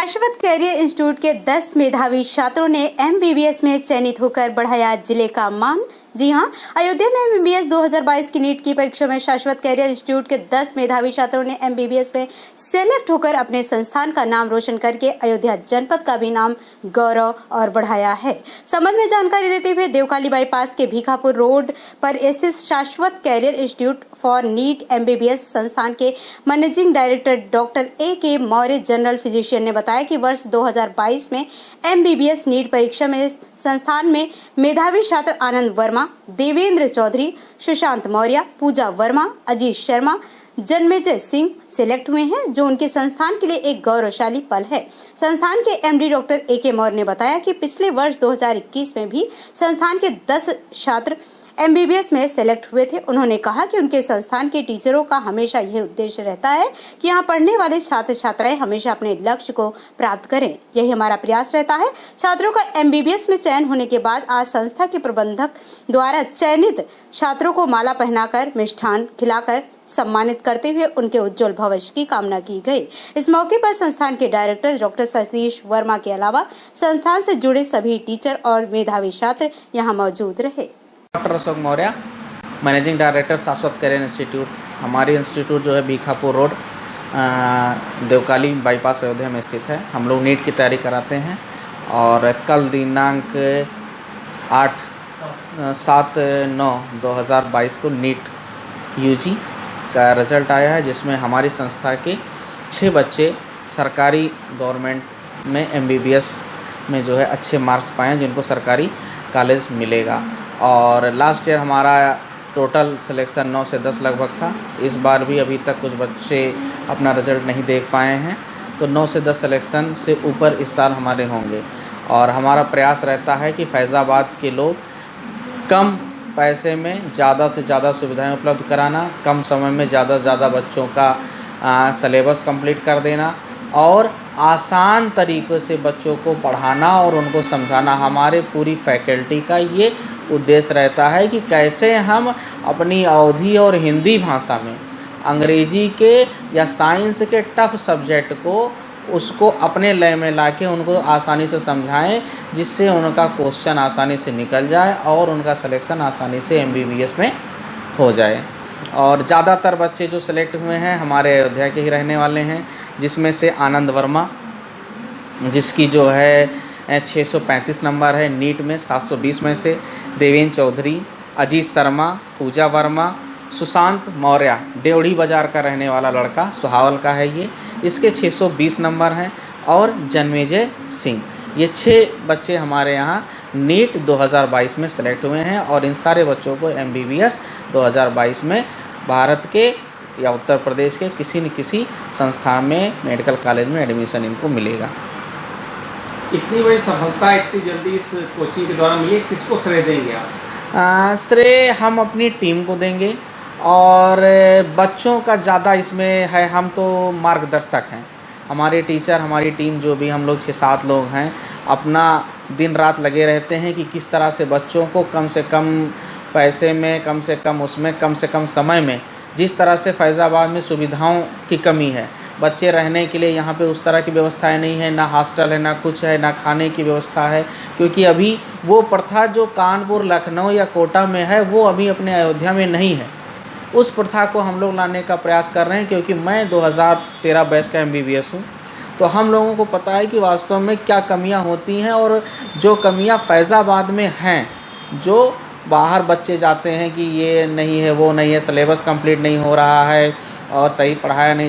शाश्वत career institute के 10 मेधावी छात्रों ने एमबीबीएस में चयनित होकर बढ़ाया जिले का मान। जी हां, अयोध्या में एमबीबीएस 2022 की नीट की परीक्षा में शाश्वत कैरियर इंस्टीट्यूट के 10 मेधावी छात्रों ने एमबीबीएस में सेलेक्ट होकर अपने संस्थान का नाम रोशन करके अयोध्या जनपद का भी नाम गौरव और बढ़ाया है। संबंध में जानकारी देते हुए देवकाली बाईपास के भीखापुर रोड पर स्थित Shashwat career institute for NEET MBBS संस्थान के managing director doctor A K. Maurya general physician ने बताया कि वर्ष 2022 में एमबीबीएस नीट परीक्षा में संस्थान में मेधावी छात्र आनंद वर्मा, देवेंद्र चौधरी, सुशांत मौर्य, पूजा वर्मा, अजीत शर्मा, जन्मेजय सिंह सिलेक्ट हुए हैं, जो उनके संस्थान के लिए एक गौरवशाली पल है। संस्थान के एमडी डॉक्टर ए.के. मौर्य ने बताया कि पिछले वर्ष 2021 में भी संस्थान के 10 छात्र एमबीबीएस में सेलेक्ट हुए थे। उन्होंने कहा कि उनके संस्थान के टीचरों का हमेशा यह उद्देश्य रहता है कि यहाँ पढ़ने वाले छात्र छात्राएं हमेशा अपने लक्ष्य को प्राप्त करें। यही हमारा प्रयास रहता है। छात्रों का एमबीबीएस में चयन होने के बाद आज संस्था के प्रबंधक द्वारा चयनित छात्रों को माला पहनाकर मिष्ठान खिलाकर सम्मानित करते हुए उनके उज्जवल भविष्य की कामना की गई। इस मौके पर संस्थान के डायरेक्टर डॉक्टर सतीश वर्मा के अलावा संस्थान से जुड़े सभी टीचर और मेधावी छात्र यहाँ मौजूद रहे। Doctor Ashok Maurya, managing director शाश्वत कैरियर इंस्टीट्यूट। हमारी इंस्टीट्यूट जो है भीखापुर रोड देवकाली बाईपास अयोध्या में स्थित है। हम लोग नीट की तैयारी कराते हैं और कल दिनांक 7/9/2022 को नीट यूजी का रिज़ल्ट आया है, जिसमें हमारी संस्था के 6 बच्चे सरकारी गवर्नमेंट में एमबीबीएस में जो है अच्छे मार्क्स पाए हैं, जिनको सरकारी कॉलेज मिलेगा। और लास्ट ईयर हमारा टोटल सिलेक्शन 9 से 10 लगभग था। इस बार भी अभी तक कुछ बच्चे अपना रिज़ल्ट नहीं देख पाए हैं, तो 9 से 10 सिलेक्शन से ऊपर इस साल हमारे होंगे। और हमारा प्रयास रहता है कि फैज़ाबाद के लोग कम पैसे में ज़्यादा से ज़्यादा सुविधाएं उपलब्ध कराना, कम समय में ज़्यादा से ज़्यादा बच्चों का सिलेबस कंप्लीट कर देना और आसान तरीक़े से बच्चों को पढ़ाना और उनको समझाना। हमारे पूरी फैकल्टी का ये उद्देश्य रहता है कि कैसे हम अपनी अवधी और हिंदी भाषा में अंग्रेजी के या साइंस के टफ सब्जेक्ट को उसको अपने लय में लाके उनको आसानी से समझाएं, जिससे उनका क्वेश्चन आसानी से निकल जाए और उनका सिलेक्शन आसानी से एमबीबीएस में हो जाए। और ज़्यादातर बच्चे जो सिलेक्ट हुए हैं हमारे अयोध्या के ही रहने वाले हैं, जिसमें से आनंद वर्मा, जिसकी जो है 635 नंबर है नीट में 720 में से, देवेंद्र चौधरी, अजीत शर्मा, पूजा वर्मा, सुशांत मौर्य, देवड़ी बाज़ार का रहने वाला लड़का, सुहावल का है ये, इसके 620 नंबर हैं, और जन्मेजय सिंह। ये 6 बच्चे हमारे यहाँ नीट 2022 में सेलेक्ट हुए हैं और इन सारे बच्चों को एमबीबीएस 2022 में भारत के या उत्तर प्रदेश के किसी न किसी संस्थान में मेडिकल कॉलेज में एडमिशन इनको मिलेगा। इतनी बड़ी सफलता इतनी जल्दी इस कोचिंग के द्वारा मिली, किसको श्रेय देंगे आप? श्रेय हम अपनी टीम को देंगे और बच्चों का ज़्यादा इसमें है। हम तो मार्गदर्शक हैं, हमारे टीचर, हमारी टीम जो भी हम लोग 6-7 लोग हैं, अपना दिन रात लगे रहते हैं कि किस तरह से बच्चों को कम से कम पैसे में, कम से कम उसमें, कम से कम समय में, जिस तरह से फैज़ाबाद में सुविधाओं की कमी है, बच्चे रहने के लिए यहाँ पे उस तरह की व्यवस्थाएं नहीं है, ना हॉस्टल है, ना कुछ है, ना खाने की व्यवस्था है, क्योंकि अभी वो प्रथा जो कानपुर, लखनऊ या कोटा में है वो अभी अपने अयोध्या में नहीं है। उस प्रथा को हम लोग लाने का प्रयास कर रहे हैं, क्योंकि मैं 2013 बैच का एमबीबीएस हूँ, तो हम लोगों को पता है कि वास्तव में क्या कमियाँ होती हैं और जो कमियाँ फैज़ाबाद में हैं, जो बाहर बच्चे जाते हैं कि ये नहीं है, वो नहीं है, सिलेबस कंप्लीट नहीं हो रहा है और सही पढ़ाया नहीं जा